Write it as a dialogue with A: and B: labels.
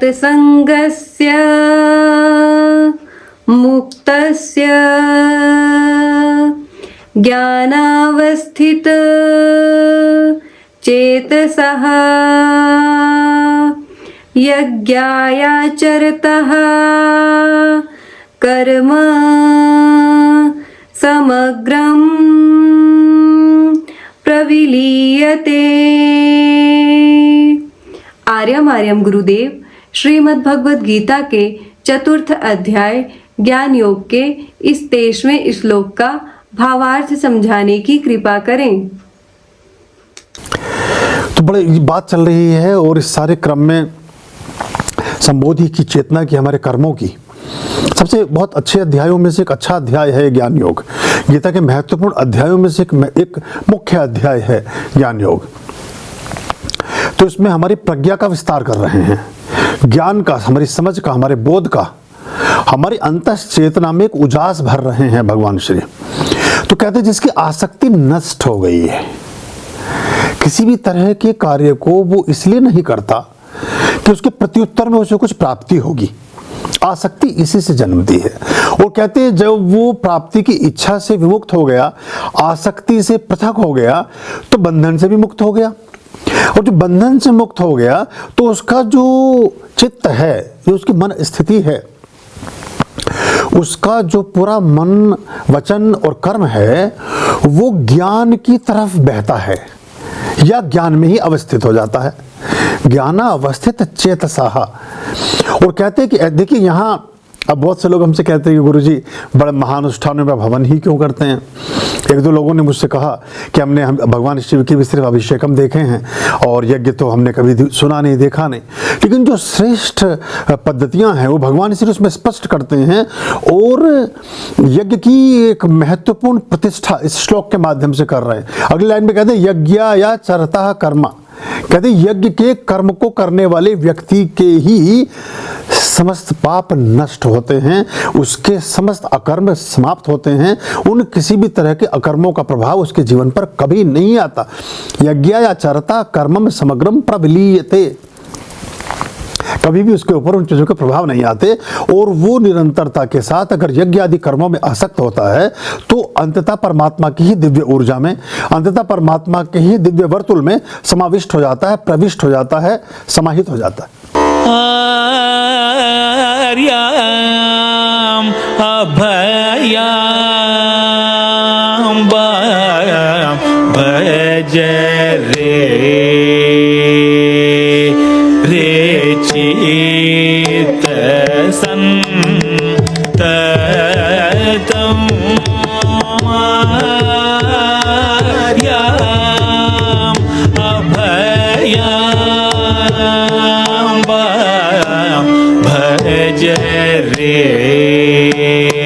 A: सत्संगस्य मुक्तस्य ज्ञानावस्थित चेतसः यज्ञायाचरतः कर्म समग्रं प्रविलीयते। आर्यम आर्यम गुरुदेव श्रीमद् भगवद गीता के चतुर्थ अध्याय ज्ञान योग के इस 23वें श्लोक का भावार्थ समझाने की कृपा करें।
B: तो बड़ी बात चल रही है और इस सारे क्रम में संबोधि की चेतना की, हमारे कर्मों की सबसे बहुत अच्छे अध्यायों में से एक अच्छा अध्याय है ज्ञान योग। गीता के महत्वपूर्ण अध्यायों में से एक मुख्य अध्याय है ज्ञान योग। तो इसमें हमारी प्रज्ञा का विस्तार कर रहे हैं, ज्ञान का, हमारी समझ का, हमारे बोध का, हमारी अंतस चेतना में एक उजास भर रहे हैं भगवान श्री। तो कहते हैं जिसकी आसक्ति नष्ट हो गई है, किसी भी तरह के कार्य को वो इसलिए नहीं करता कि उसके प्रत्युत्तर में उसे कुछ प्राप्ति होगी। आसक्ति इसी से जन्मती है। और कहते हैं जब वो प्राप्ति की इच्छा से विमुक्त हो गया, आसक्ति से पृथक हो गया, तो बंधन से भी मुक्त हो गया। और जो बंधन से मुक्त हो गया तो उसका जो चित्त है, जो उसकी मन स्थिति है, उसका जो पूरा मन, वचन और कर्म है वो ज्ञान की तरफ बहता है या ज्ञान में ही अवस्थित हो जाता है। ज्ञाना अवस्थित चेतसः। और कहते हैं कि देखिए यहाँ अब बहुत से लोग हमसे कहते हैं कि गुरुजी बड़े महानुष्ठानों में भवन ही क्यों करते हैं। एक दो लोगों ने मुझसे कहा कि हम भगवान शिव की भी सिर्फ अभिषेकम देखे हैं और यज्ञ तो हमने कभी सुना नहीं, देखा नहीं। लेकिन जो श्रेष्ठ पद्धतियां हैं वो भगवान श्री उसमें स्पष्ट करते हैं और यज्ञ की एक महत्वपूर्ण प्रतिष्ठा इस श्लोक के माध्यम से कर रहे हैं। अगली लाइन में कहते हैं यज्ञायाचरतः कर्म। कहते यज्ञ के कर्म को करने वाले व्यक्ति के ही समस्त पाप नष्ट होते हैं, उसके समस्त अकर्म समाप्त होते हैं, उन किसी भी तरह के अकर्मों का प्रभाव उसके जीवन पर कभी नहीं आता। यज्ञायाचरता कर्मम समग्रम प्रविलीयते। कभी भी उसके ऊपर उन चीज़ों के प्रभाव नहीं आते और वो निरंतरता के साथ अगर यज्ञ आदि कर्मों में आसक्त होता है तो अंततः परमात्मा की ही दिव्य ऊर्जा में, अंततः परमात्मा के ही दिव्य वर्तुल में समाविष्ट हो जाता है, प्रविष्ट हो जाता है, समाहित हो जाता है।
C: आर्याम अभयाम भज रे चित संततम आर्याम अभयाम भज रे